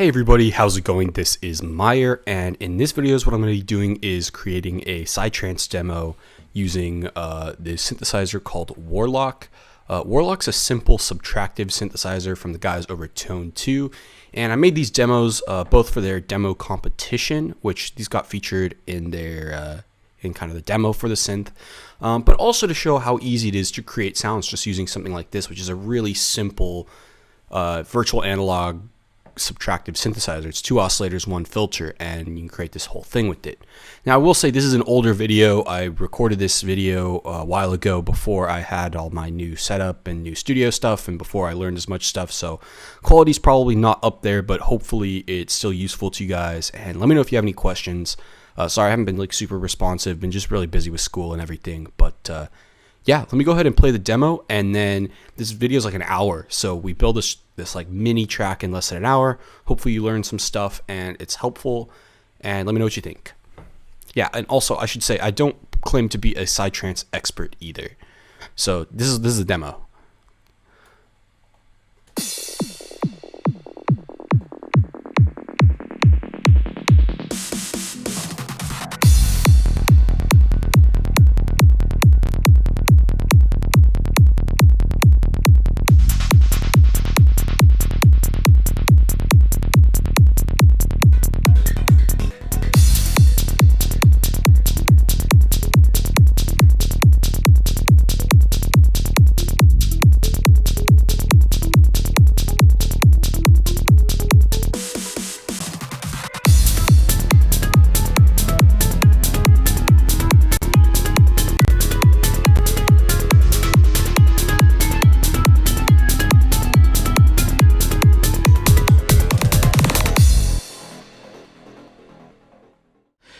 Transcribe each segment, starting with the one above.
Hey everybody, how's it going? This is Meyer, and in this video what I'm going to be doing is creating a Psytrance demo using this synthesizer called Warlock. Warlock's a simple subtractive synthesizer from the guys over at Tone 2, and I made these demos both for their demo competition, which these got featured in their in kind of the demo for the synth, but also to show how easy it is to create sounds just using something like this, which is a really simple virtual analog subtractive synthesizer. It's 2 oscillators, 1 filter, and you can create this whole thing with it. Now I will say this is an older video. I recorded this video a while ago before I had all my new setup and new studio stuff and before I learned as much stuff, so quality's probably not up there, but hopefully it's still useful to you guys. And let me know if you have any questions. Sorry I haven't been like super responsive, been just really busy with school and everything, but yeah, let me go ahead and play the demo, and then this video is like an hour, so we build this like mini track in less than an hour. Hopefully you learn some stuff and it's helpful, and let me know what you think. Yeah, and also I should say I don't claim to be a Psytrance expert either, so this is a demo.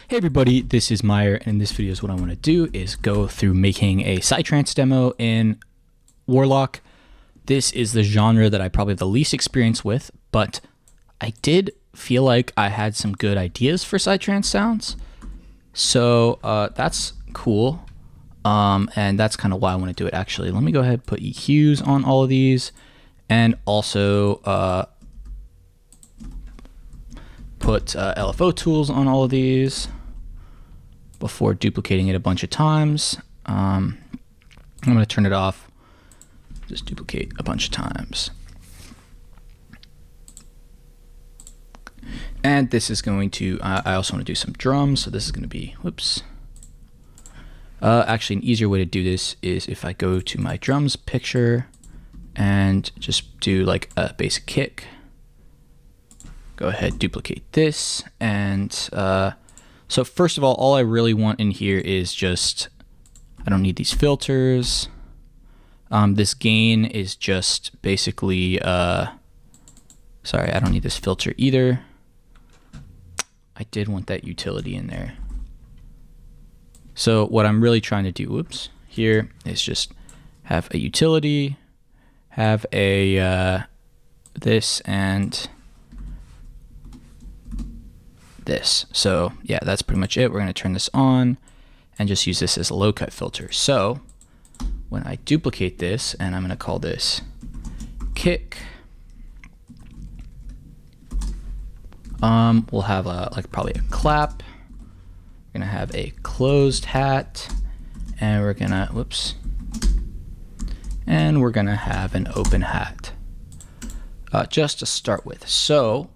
Hey everybody, this is Meyer, and in this video what I want to do is go through making a Psytrance demo in Warlock. This is the genre that I probably have the least experience with, but I did feel like I had some good ideas for Psytrance sounds, so that's cool, and that's kind of why I want to do it. Actually, let me go ahead and put EQs on all of these, and also put LFO tools on all of these before duplicating it a bunch of times. I'm going to turn it off, just duplicate a bunch of times. And this is going to, I also want to do some drums, so this is going to be, whoops. Actually, an easier way to do this is if I go to my drums picture and just do like a basic kick. Go ahead, duplicate this, and so first of all I really want in here is just, I don't need these filters. This gain is just basically, sorry, I don't need this filter either. I did want that utility in there. So what I'm really trying to do, whoops, here is just have a utility, have a this and this. So yeah, that's pretty much it. We're going to turn this on and just use this as a low cut filter. So when I duplicate this, and I'm going to call this kick, we'll have like probably a clap. We're going to have a closed hat, and we're going to, whoops, and we're going to have an open hat, just to start with. So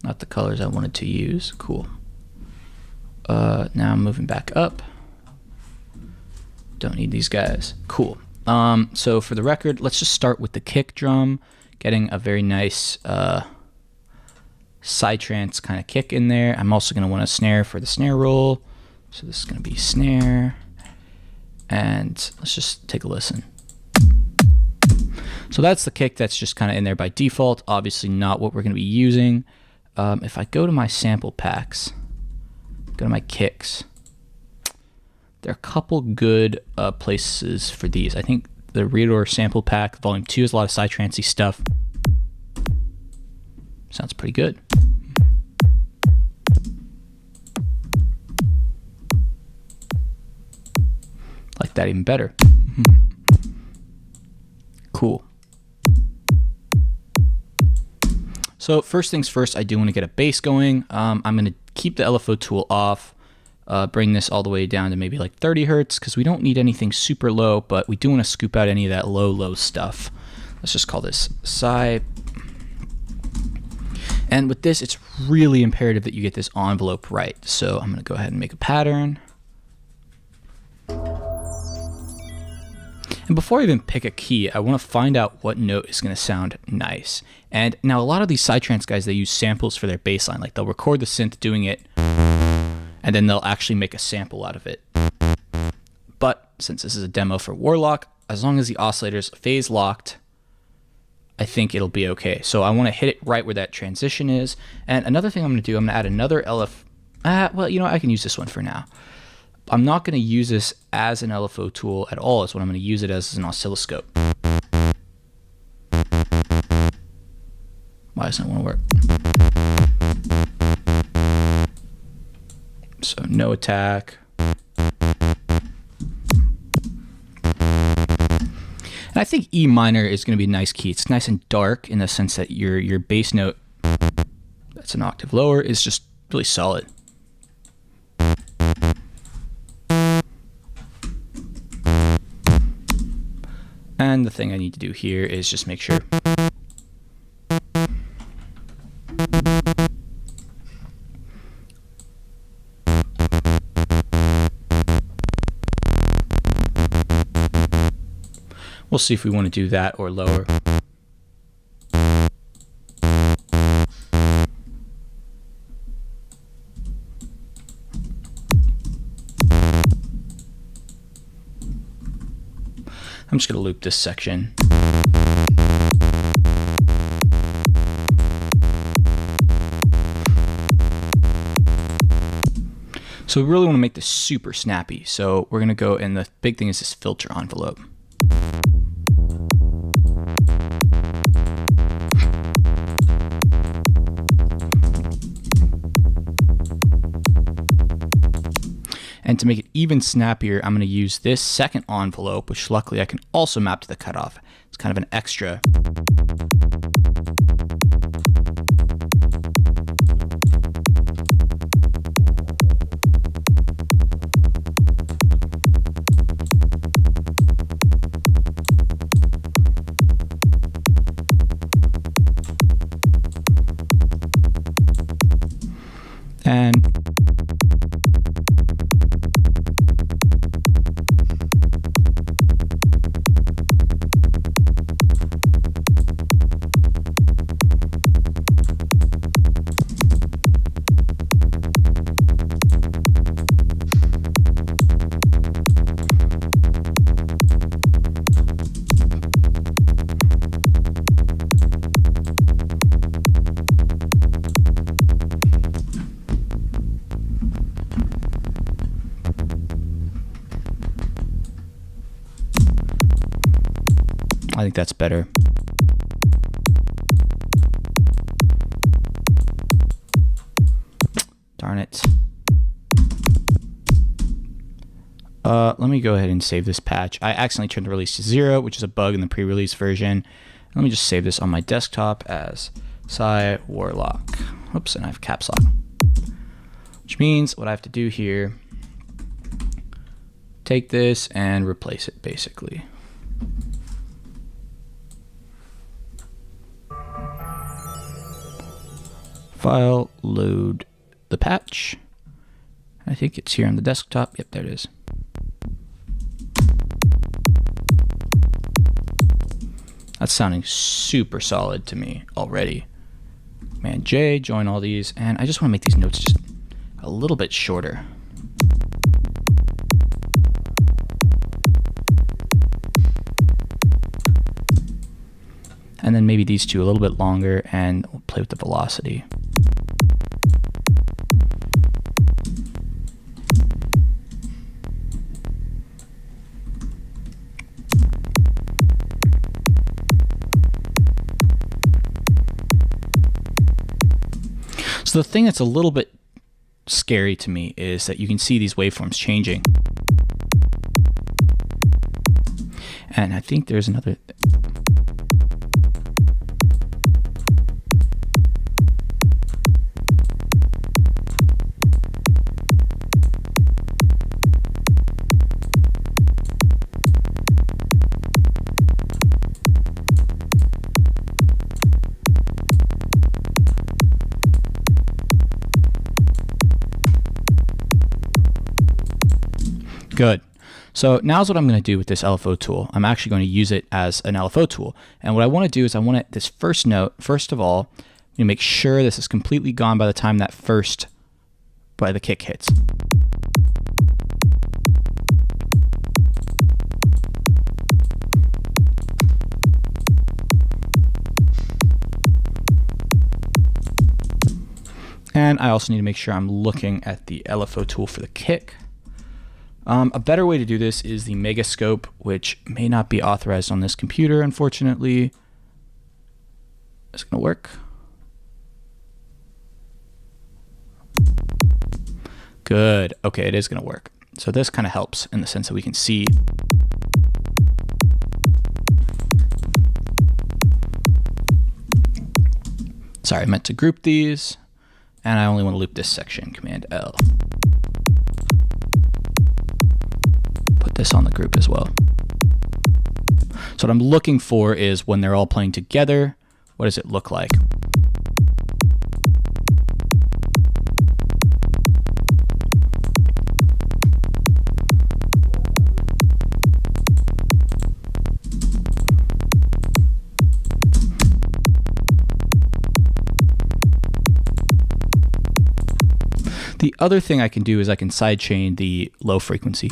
not the colors I wanted to use. Cool. Now I'm moving back up. Don't need these guys. Cool. So for the record, let's just start with the kick drum, getting a very nice Psytrance kind of kick in there. I'm also going to want a snare for the snare roll. So this is going to be snare. And let's just take a listen. So that's the kick that's just kind of in there by default. Obviously not what we're going to be using. If I go to my sample packs, go to my kicks, there are a couple good places for these. I think the Reador sample pack volume 2 has a lot of Psytrance-y stuff. Sounds pretty good. Like that even better. Cool. So first things first, I do want to get a bass going. I'm going to keep the LFO tool off, bring this all the way down to maybe like 30 hertz because we don't need anything super low, but we do want to scoop out any of that low stuff. Let's just call this Psy. And with this, it's really imperative that you get this envelope right. So I'm going to go ahead and make a pattern. And before I even pick a key, I want to find out what note is going to sound nice. And now a lot of these Psytrance guys, they use samples for their bass line. Like they'll record the synth doing it, and then they'll actually make a sample out of it. But since this is a demo for Warlock, as long as the oscillator's phase locked, I think it'll be okay. So I want to hit it right where that transition is. And another thing I'm going to do, I'm going to add another well, you know, I can use this one for now. I'm not going to use this as an LFO tool at all. It's what I'm going to use it as an oscilloscope. Why doesn't it want to work? So no attack. And I think E minor is going to be a nice key. It's nice and dark in the sense that your bass note, that's an octave lower, is just really solid. And the thing I need to do here is just make sure. We'll see if we want to do that or lower. I'm just going to loop this section. So we really want to make this super snappy. So we're going to go, and the big thing is this filter envelope. And to make it even snappier, I'm going to use this second envelope, which luckily I can also map to the cutoff. It's kind of an extra. And I think that's better. Darn it. Let me go ahead and save this patch. I accidentally turned the release to 0, which is a bug in the pre-release version. Let me just save this on my desktop as Psy Warlock. Oops, and I have caps lock. Which means what I have to do here, take this and replace it basically. File, load the patch. I think it's here on the desktop. Yep, there it is. That's sounding super solid to me already. Command J, join all these, and I just want to make these notes just a little bit shorter. And then maybe these two a little bit longer, and we'll play with the velocity. So the thing that's a little bit scary to me is that you can see these waveforms changing. And I think there's another. Good. So now's what I'm going to do with this LFO tool. I'm actually going to use it as an LFO tool. And what I want to do is I want this first note, first of all, you make sure this is completely gone by the time that by the kick hits. And I also need to make sure I'm looking at the LFO tool for the kick. A better way to do this is the Megascope, which may not be authorized on this computer, unfortunately. It's going to work. Good. Okay, it is going to work. So this kind of helps in the sense that we can see. Sorry, I meant to group these. And I only want to loop this section, Command L. Put this on the group as well. So what I'm looking for is when they're all playing together, what does it look like? The other thing I can do is I can sidechain the low frequency.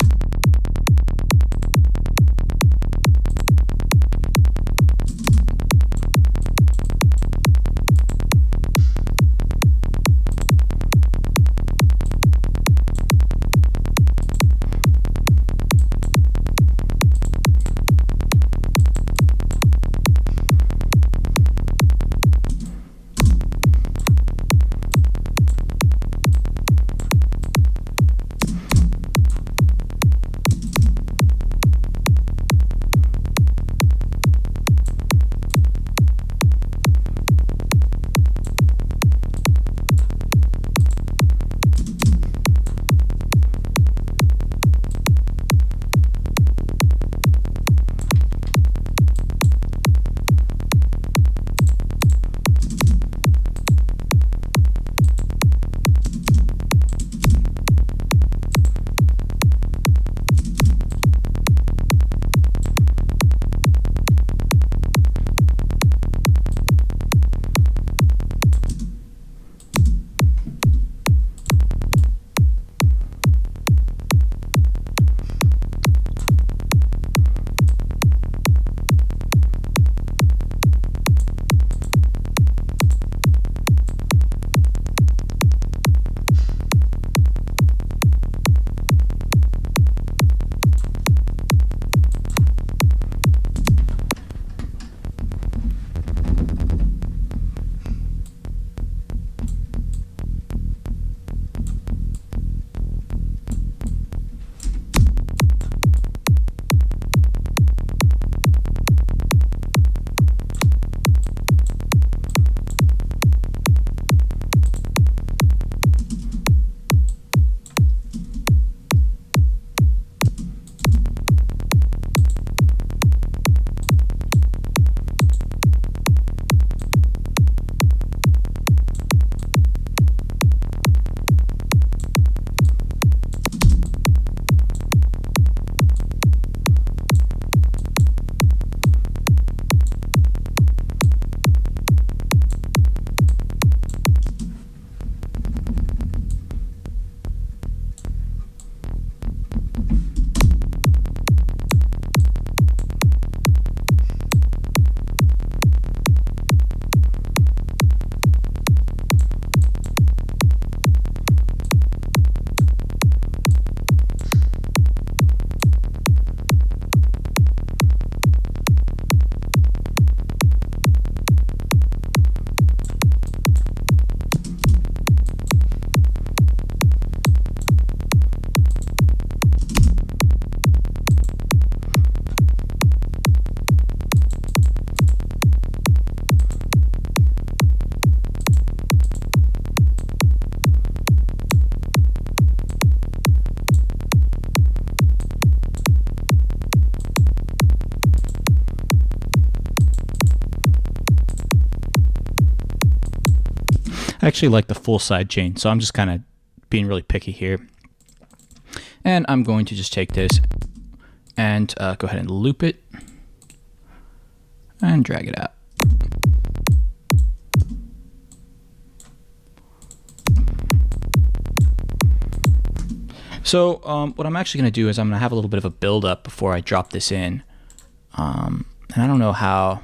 I actually like the full side chain, so I'm just kind of being really picky here. And I'm going to just take this and go ahead and loop it and drag it out. So what I'm actually going to do is I'm going to have a little bit of a build up before I drop this in. And I don't know how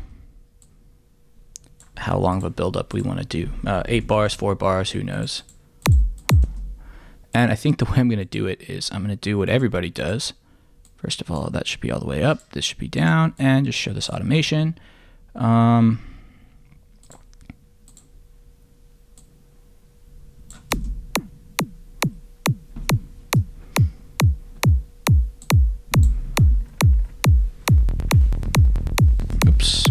long of a build up we want to do. 8 bars, 4 bars, who knows? And I think the way I'm going to do it is I'm going to do what everybody does. First of all, that should be all the way up. This should be down, and just show this automation. Oops.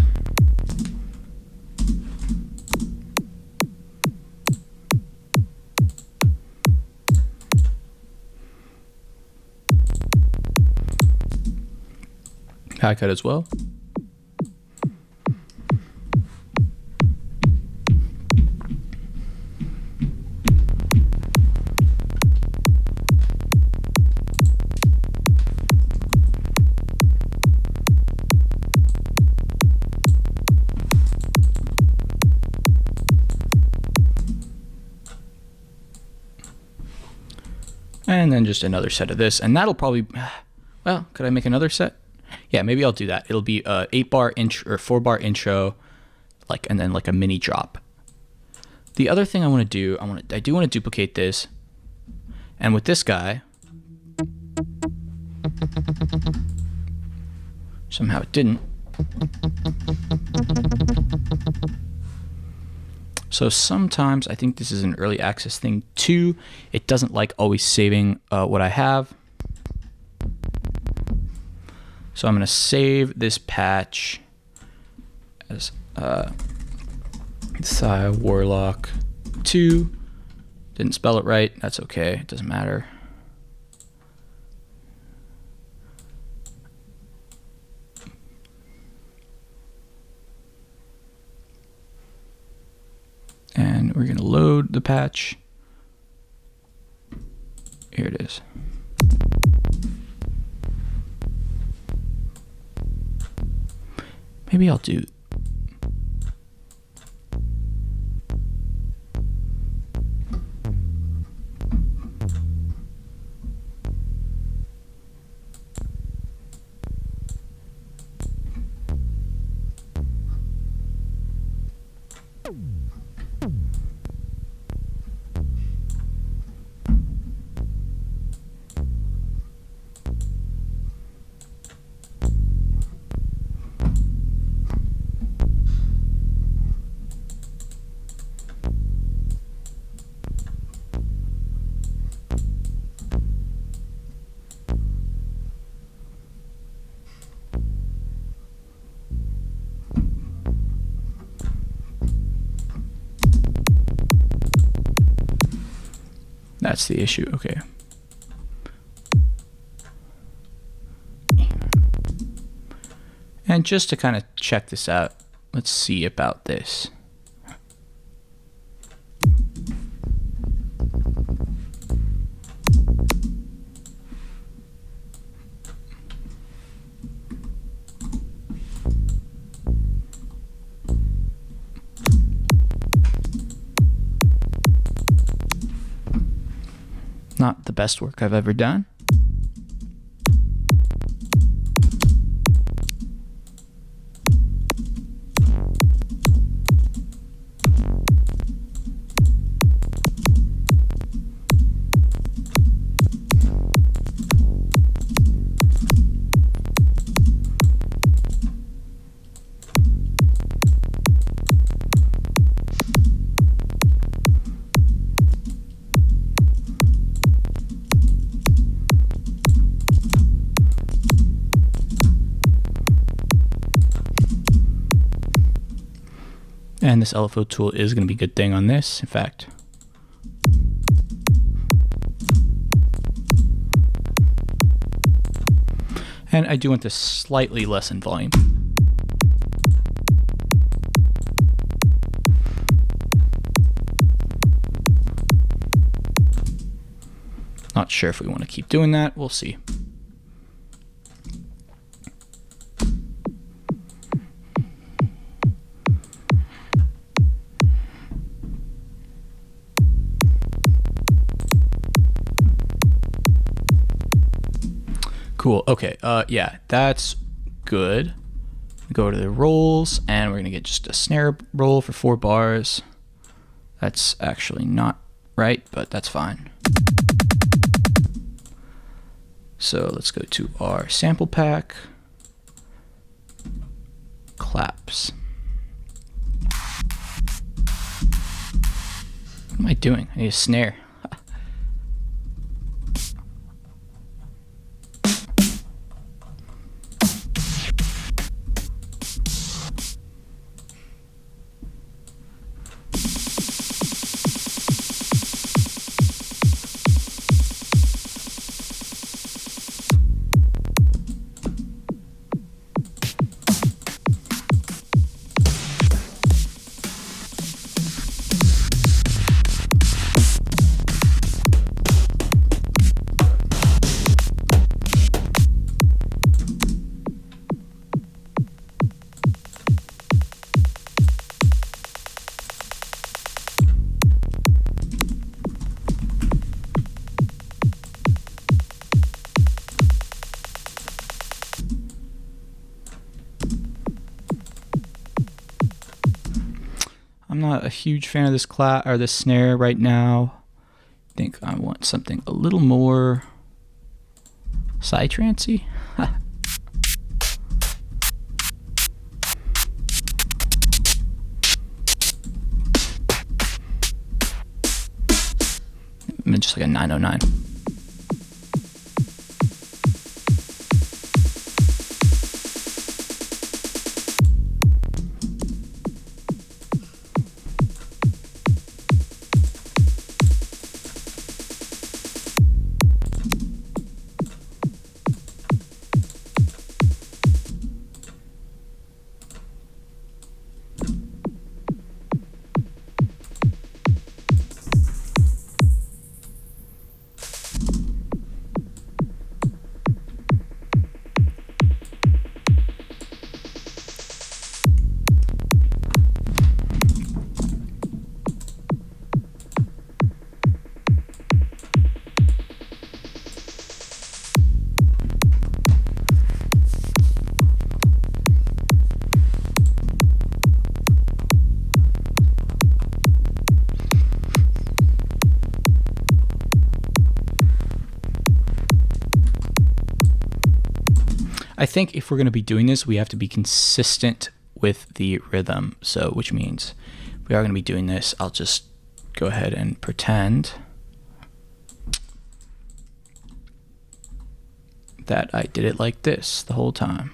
Hi cut as well. And then just another set of this, and that'll probably, well, could I make another set? Yeah, maybe I'll do that. It'll be a 8-bar intro or 4-bar intro, and then like a mini drop. The other thing I want to do, I do want to duplicate this, and with this guy, somehow it didn't. So sometimes I think this is an early access thing too. It doesn't like always saving what I have. So I'm going to save this patch as Warlock 2. Didn't spell it right. That's okay. It doesn't matter. And we're going to load the patch. Here it is. Maybe I'll do That's the issue. Okay. And just to kind of check this out, let's see about this. Not the best work I've ever done. And this LFO tool is going to be a good thing on this, in fact. And I do want this slightly less in volume. Not sure if we want to keep doing that. We'll see. Cool. Okay. Yeah, that's good. Go to the rolls, and we're gonna get just a snare roll for 4 bars. That's actually not right, but that's fine. So let's go to our sample pack. Claps. What am I doing? I need a snare. I'm not a huge fan of this clap or this snare right now. I think I want something a little more Psytrance-y. Just like a 909. I think if we're going to be doing this, we have to be consistent with the rhythm. So, which means if we are going to be doing this, I'll just go ahead and pretend that I did it like this the whole time.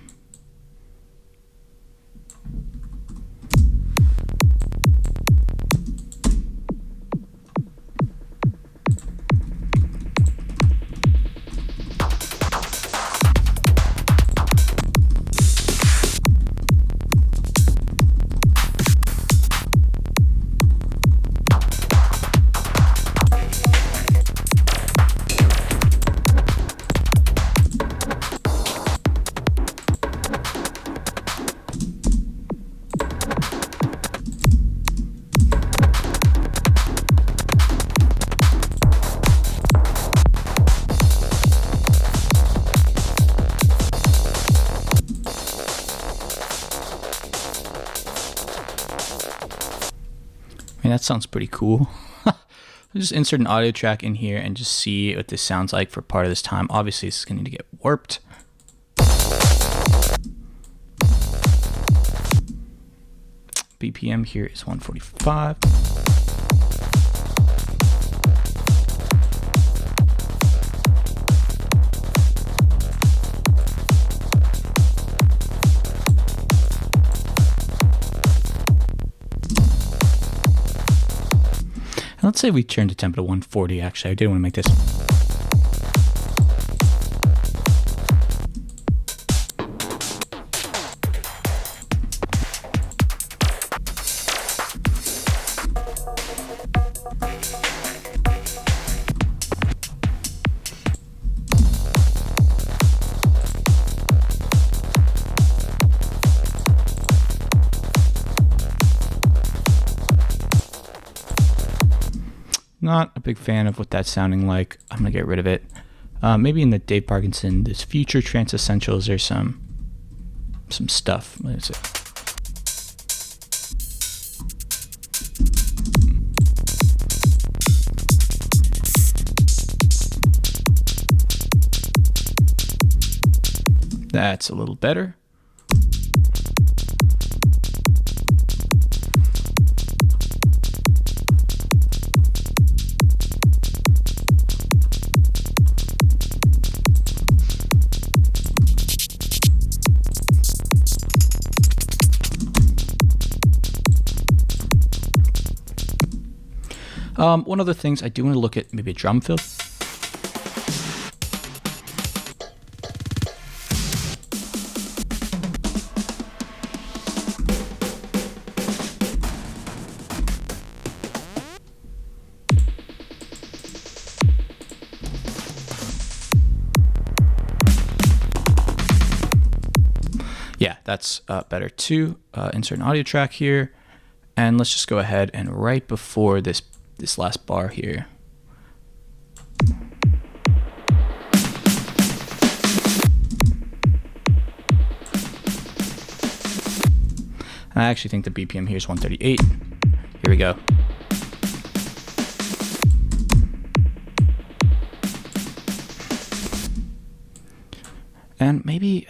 That sounds pretty cool. I'll just insert an audio track in here and just see what this sounds like for part of this time. Obviously, this is going to need to get warped. BPM here is 145. Let's say we turn the tempo to 140, actually. I did want to make this. Not a big fan of what that's sounding like. I'm gonna get rid of it. Maybe in the Dave Parkinson, this Future Trance Essentials, there's some stuff. Let's see. That's a little better. One other things, I do want to look at maybe a drum fill. Yeah, that's better too. Insert an audio track here, and let's just go ahead and right before this last bar here, I actually think the BPM here is 138. Here we go. And maybe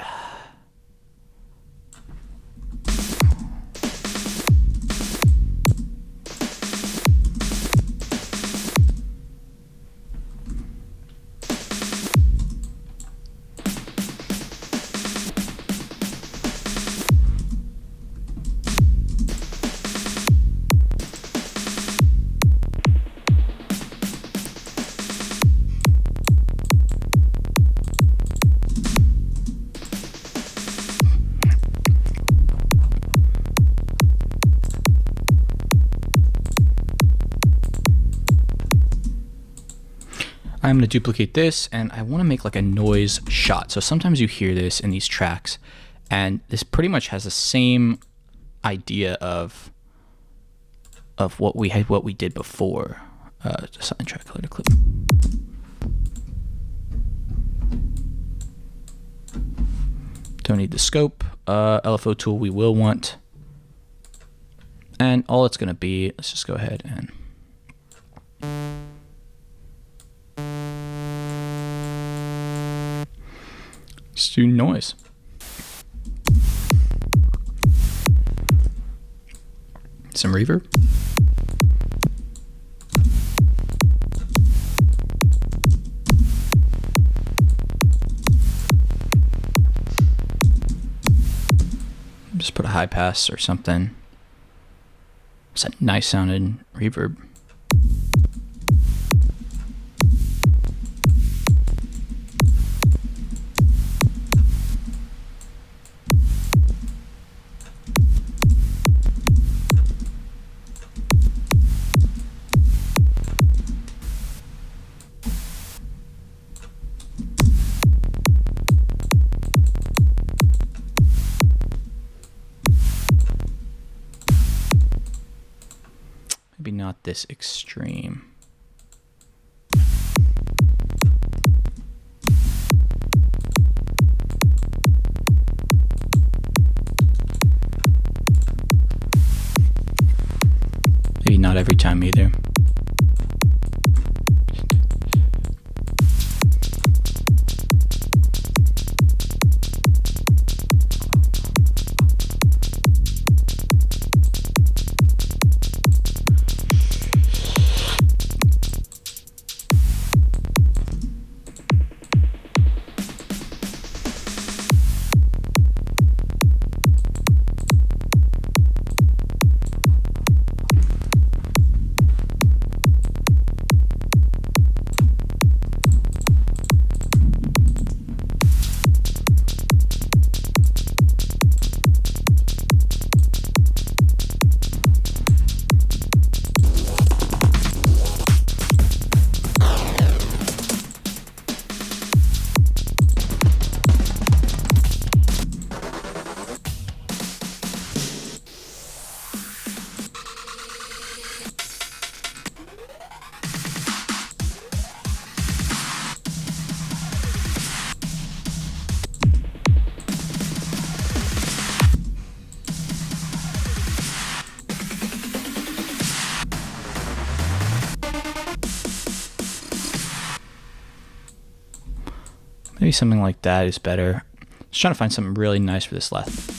I'm going to duplicate this, and I want to make like a noise shot. So sometimes you hear this in these tracks, and this pretty much has the same idea of what we did before. Assign track color to clip. Don't need the scope. LFO tool we will want, and all it's going to be. Let's just go ahead and just do noise. Some reverb. Just put a high pass or something. It's a nice sounding reverb. Maybe not this extreme. Maybe not every time either. Maybe something like that is better. Just trying to find something really nice for this last.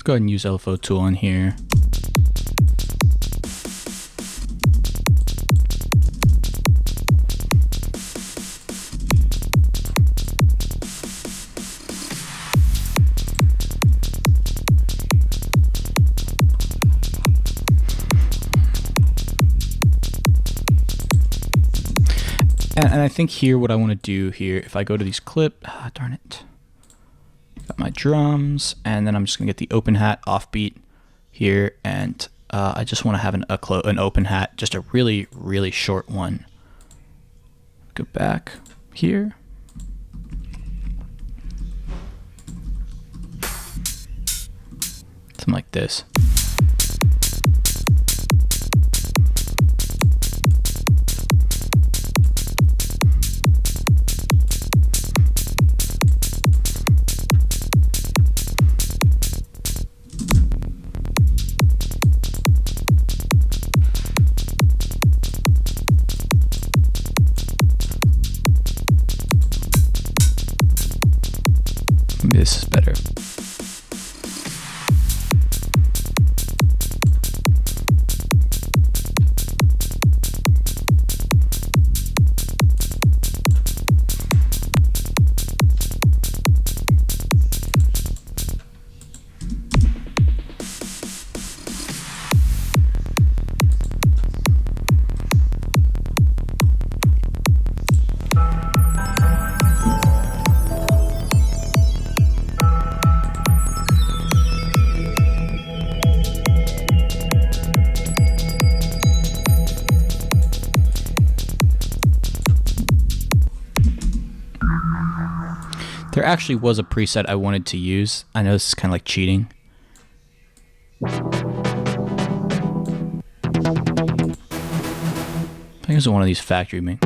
Go ahead and use LFO tool on here. And I think here what I want to do here, if I go to these darn it. Got my drums, and then I'm just gonna get the open hat offbeat here, and I just want to have an open hat, just a really, really short one. Go back here. Something like this. Maybe this is better. There actually was a preset I wanted to use. I know this is kind of like cheating. I think it was one of these factory made.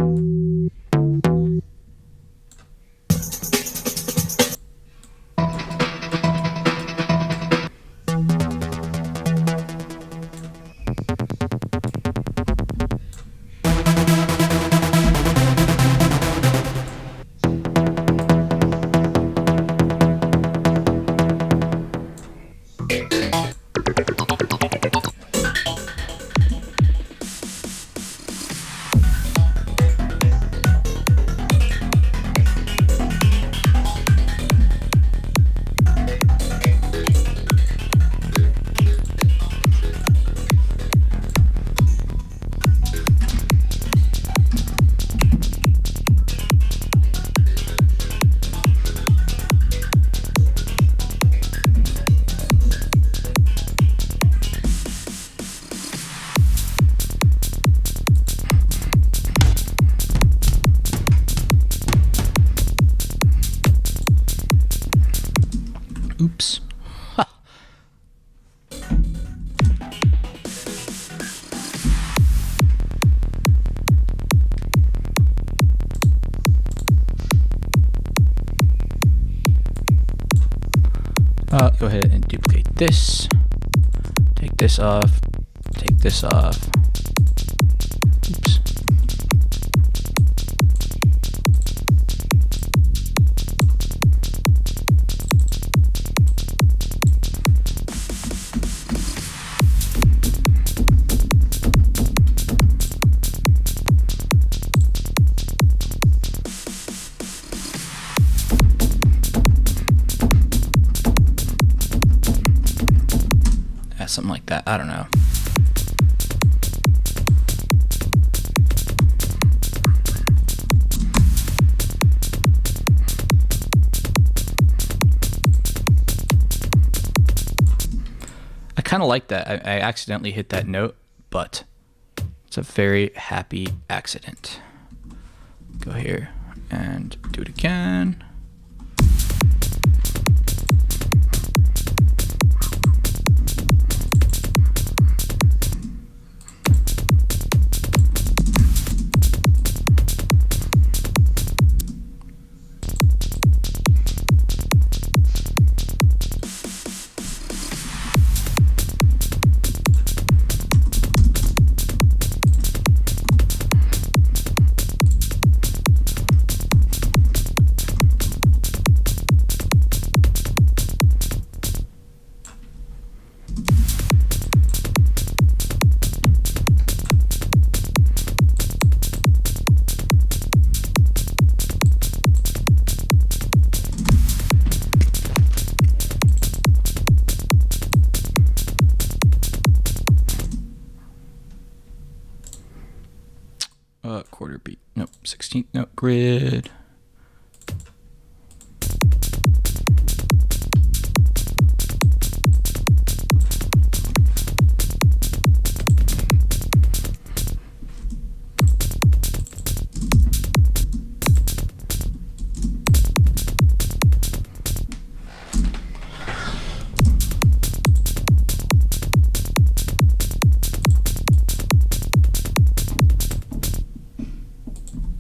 this, take this off, take this off. Oops. Something like that. I don't know. I kind of like that. I accidentally hit that note, but it's a very happy accident. Go here and do it again. Quarter beat. Nope. 16th note grid.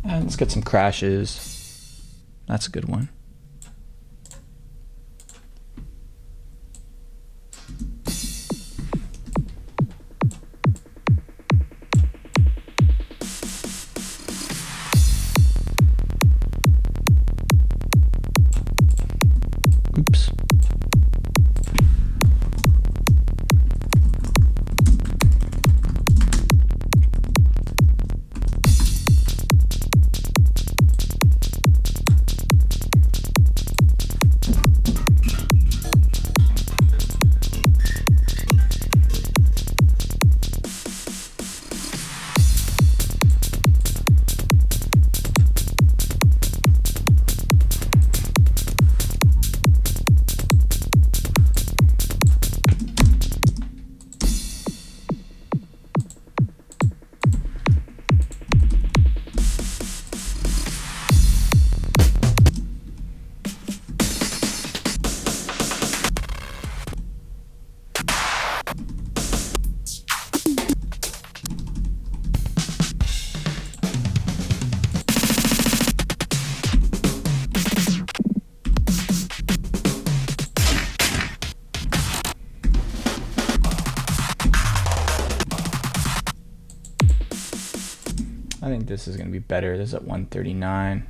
And let's get some crashes. That's a good one. Oops. I think this is going to be better. This is at 139.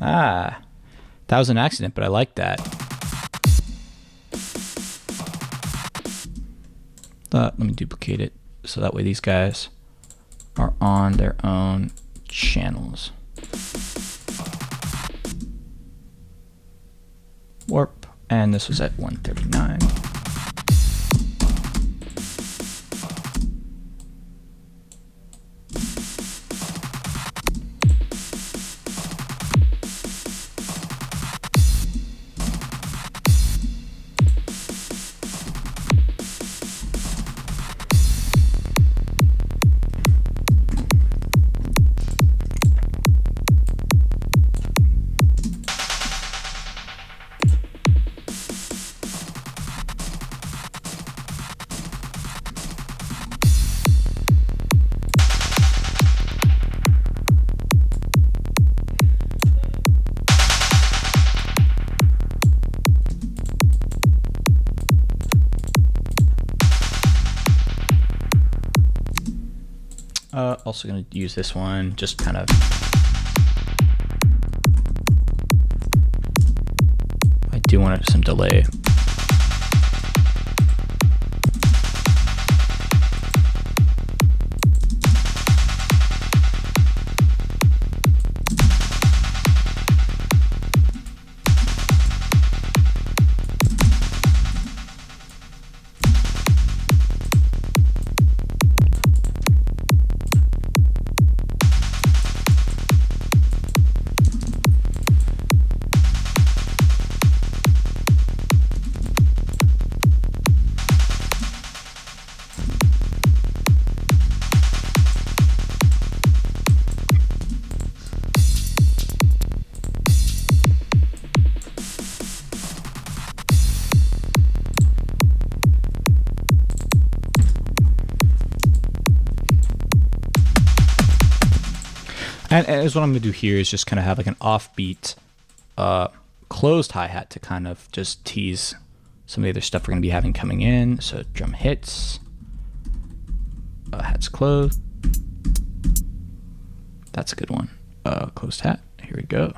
Ah, that was an accident, but I like that. Let me duplicate it so that way these guys are on their own channels. Warp, and this was at 139. Also going to use this one, just kind of. I do want some delay. And as what I'm going to do here is just kind of have like an offbeat closed hi-hat to kind of just tease some of the other stuff we're going to be having coming in. So drum hits, hat's closed. That's a good one. Closed hat. Here we go.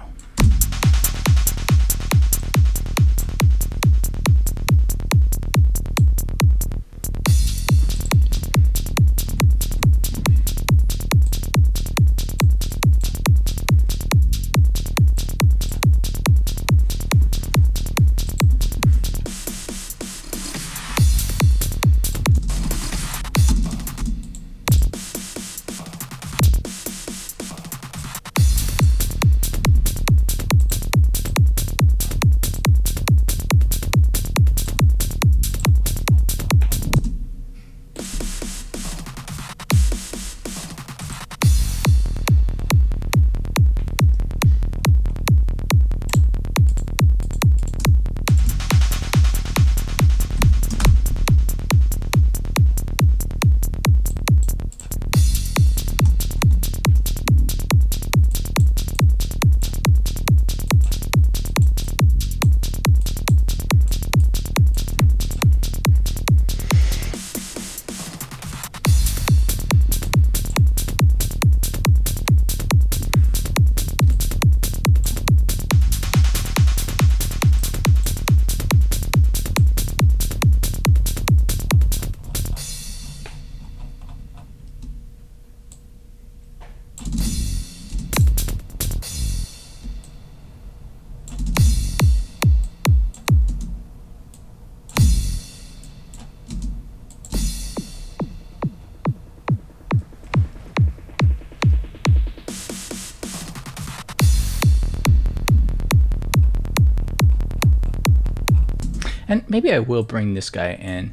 And maybe I will bring this guy in.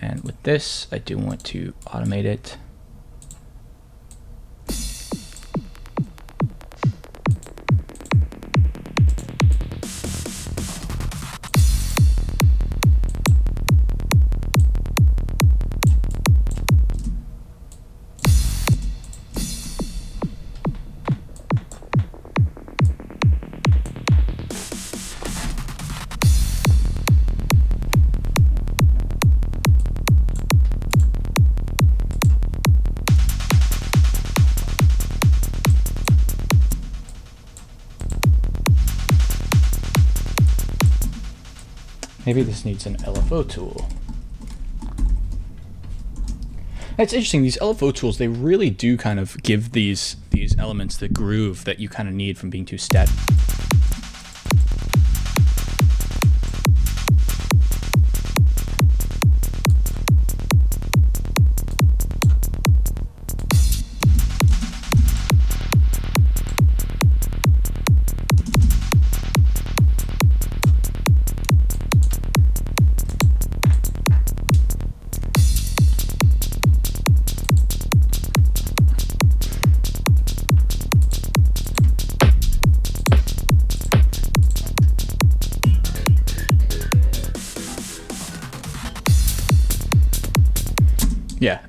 And with this, I do want to automate it. Maybe this needs an LFO tool. It's interesting, these LFO tools, they really do kind of give these elements the groove that you kind of need from being too static. Yeah,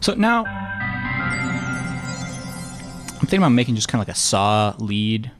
So now I'm thinking about making just kind of like a saw lead.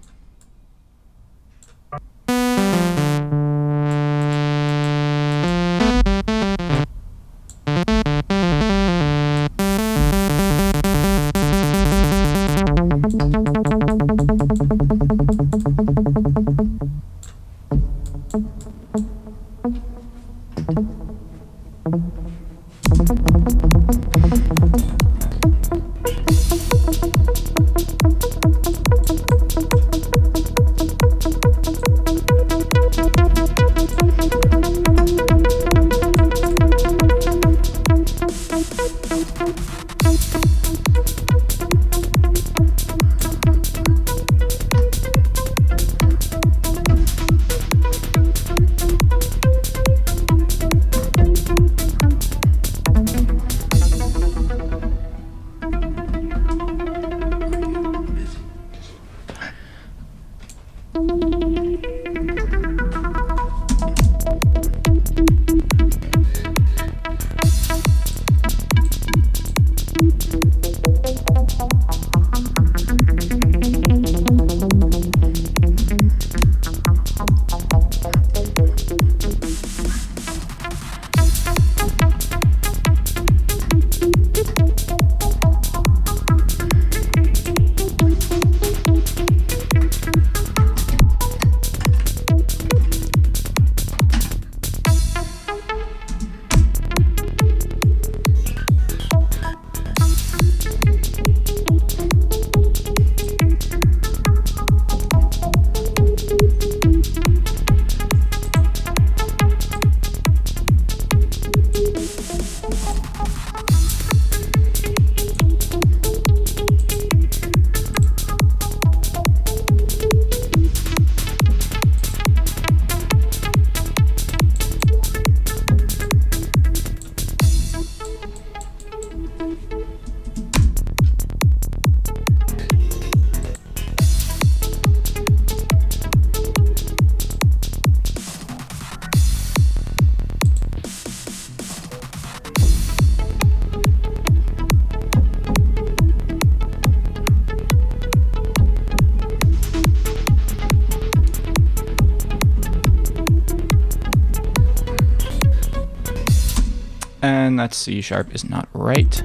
And that C sharp is not right.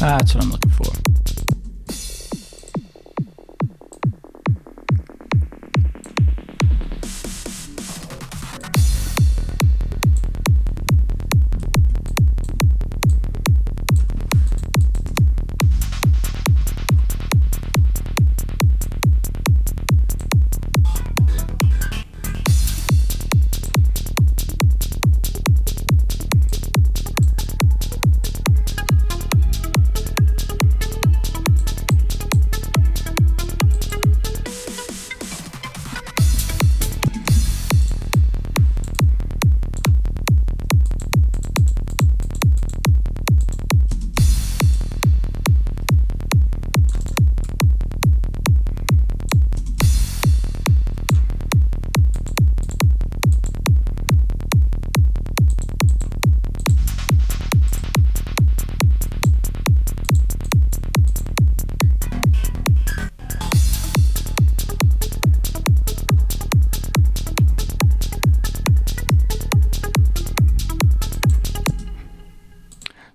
That's what I'm looking for.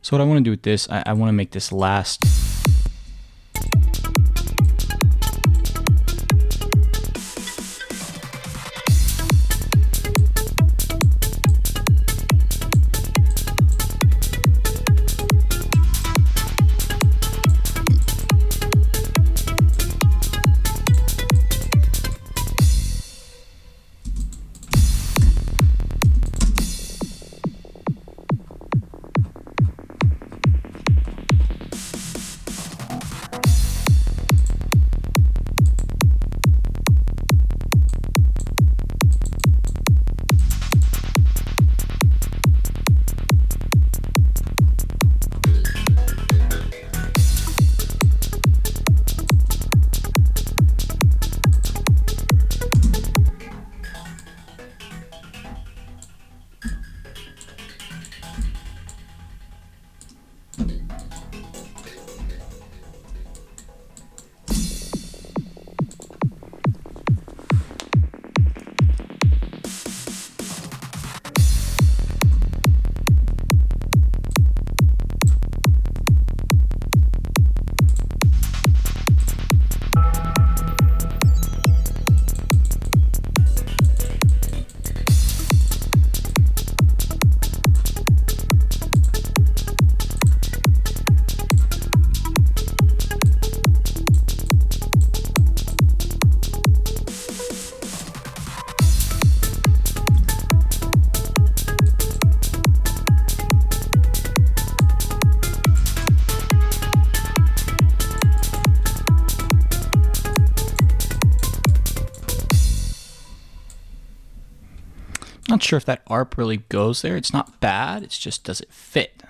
So what I want to do with this, I want to make this last. Not sure if that ARP really goes there. It's not bad, it's just, does it fit?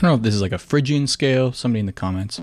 don't know if this is like a Phrygian scale. Somebody in the comments.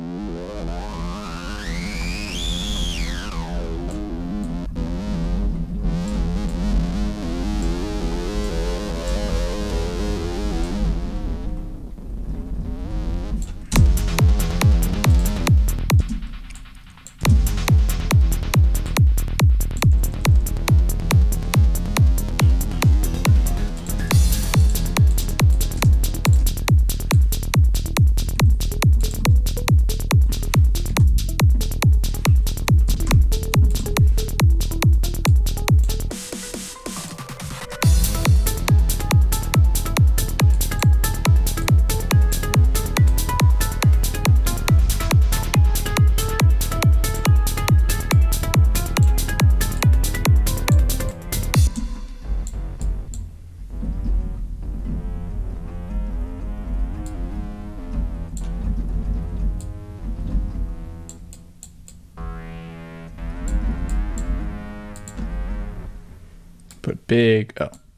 Put big, oh.